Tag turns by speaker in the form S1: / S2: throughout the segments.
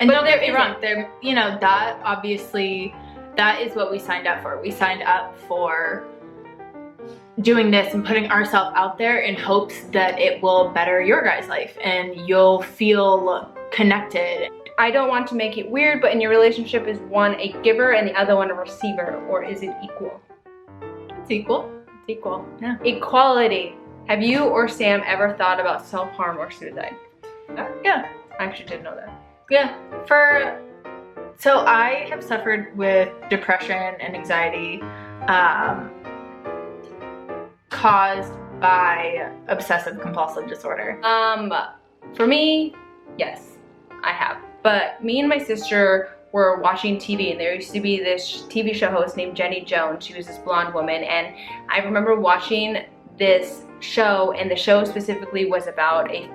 S1: And don't get me wrong, there, you know, that obviously, that is what we signed up for. We signed up for doing this and putting ourselves out there in hopes that it will better your guys' life and you'll feel connected.
S2: I don't want to make it weird, but in your relationship, is one a giver and the other one a receiver, or is it equal?
S1: It's equal.
S2: It's equal.
S1: Yeah.
S2: Equality. Have you or Sam ever thought about self-harm or suicide?
S1: Yeah.
S2: I actually didn't know that.
S1: Yeah. So I have suffered with depression and anxiety caused by obsessive compulsive disorder.
S2: For me, yes, I have. But me and my sister were watching TV, and there used to be this TV show host named Jenny Jones. She was this blonde woman, and I remember watching this show, and the show specifically was about a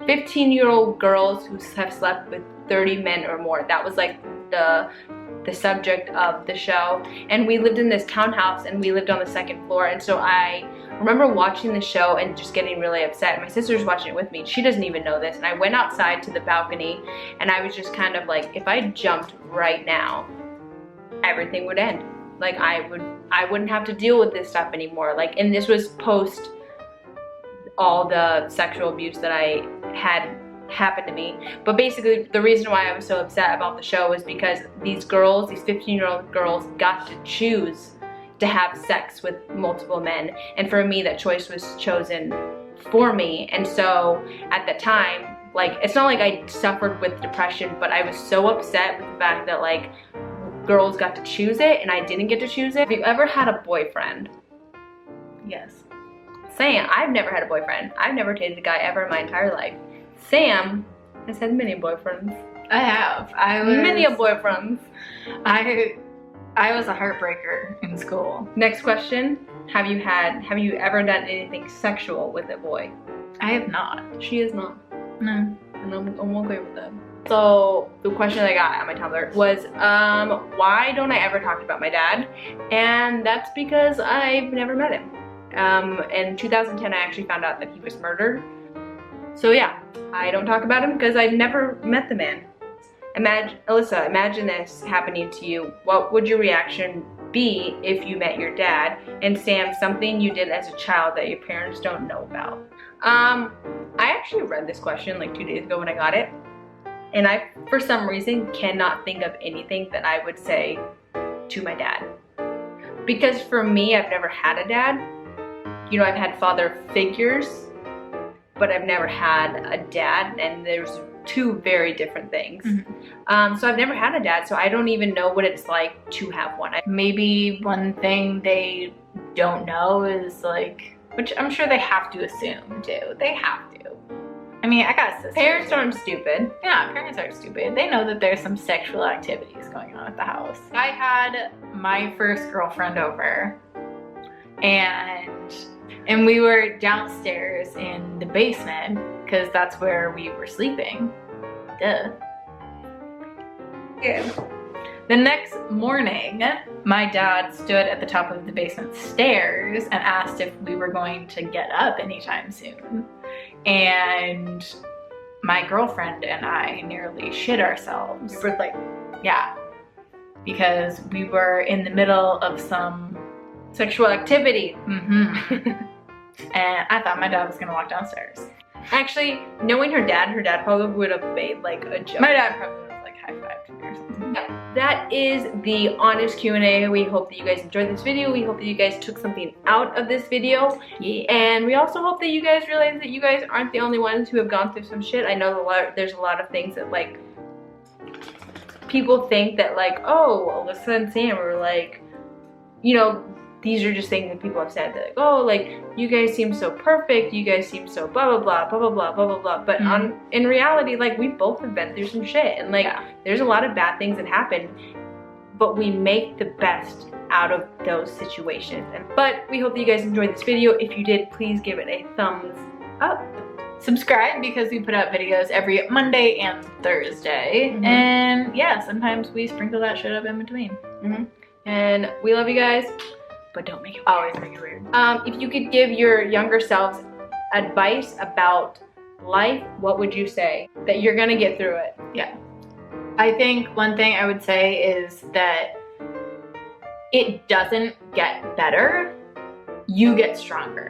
S2: 15-year-old girls who have slept with 30 men or more. That was like the subject of the show. And we lived in this townhouse, and we lived on the second floor, and so I remember watching the show and just getting really upset. My sister's watching it with me. She doesn't even know this. And I went outside to the balcony, and I was just kind of like, if I jumped right now, everything would end. Like I wouldn't have to deal with this stuff anymore. Like, and this was post all the sexual abuse that I had happened to me. But basically the reason why I was so upset about the show was because these girls, these 15-year-old girls, got to choose to have sex with multiple men, and for me that choice was chosen for me. And so at the time, like, it's not like I suffered with depression, but I was so upset with the fact that like girls got to choose it and I didn't get to choose it. Have you ever had a boyfriend?
S1: Yes.
S2: Sam, I've never had a boyfriend. I've never dated a guy ever in my entire life. Sam has had many boyfriends.
S1: I have.
S2: Many boyfriends.
S1: I was a heartbreaker in school.
S2: Next question. Have you ever done anything sexual with a boy?
S1: I have not.
S2: She is not.
S1: No.
S2: And I'm okay with that. So the question I got on my Tumblr was, why don't I ever talk about my dad? And that's because I've never met him. In 2010, I actually found out that he was murdered. So yeah, I don't talk about him because I've never met the man. Alyssa, imagine this happening to you. What would your reaction be if you met your dad? And Sam, something you did as a child that your parents don't know about. I actually read this question like 2 days ago when I got it. And I, for some reason, cannot think of anything that I would say to my dad. Because for me, I've never had a dad. You know, I've had father figures, but I've never had a dad, and there's two very different things. Mm-hmm. So I've never had a dad, so I don't even know what it's like to have one.
S1: Maybe one thing they don't know is like, which I'm sure they have to assume too. They have to. I mean, I got sisters.
S2: Parents aren't stupid.
S1: Yeah, parents aren't stupid. They know that there's some sexual activities going on at the house. I had my first girlfriend over, and we were downstairs in the basement because that's where we were sleeping. Duh.
S2: Yeah.
S1: The next morning, my dad stood at the top of the basement stairs and asked if we were going to get up anytime soon. And my girlfriend and I nearly shit ourselves.
S2: Like,
S1: yeah, because we were in the middle of some
S2: sexual activity.
S1: Mm-hmm. And I thought my dad was gonna walk downstairs.
S2: Actually, knowing her dad probably would have made like a joke.
S1: My dad probably would have like high-fived me or something.
S2: Yeah, that is the honest Q&A. We hope that you guys enjoyed this video. We hope that you guys took something out of this video.
S1: Yeah.
S2: And we also hope that you guys realize that you guys aren't the only ones who have gone through some shit. I know there's a lot of things that like people think that like, oh, Alyssa and Sam are like, you know, these are just things that people have said that like, oh, like, you guys seem so perfect, you guys seem so blah, blah, blah, blah, blah, blah, blah, blah, blah. But in reality, like, we both have been through some shit. And like, there's a lot of bad things that happen, but we make the best out of those situations. But we hope that you guys enjoyed this video. If you did, please give it a thumbs up.
S1: Subscribe because we put out videos every Monday and Thursday. And yeah, sometimes we sprinkle that shit up in between.
S2: And we love you guys.
S1: But don't make it weird.
S2: Always make it weird. If you could give your younger selves advice about life, what would you say? That you're gonna get through it.
S1: Yeah. I think one thing I would say is that it doesn't get better, you get stronger.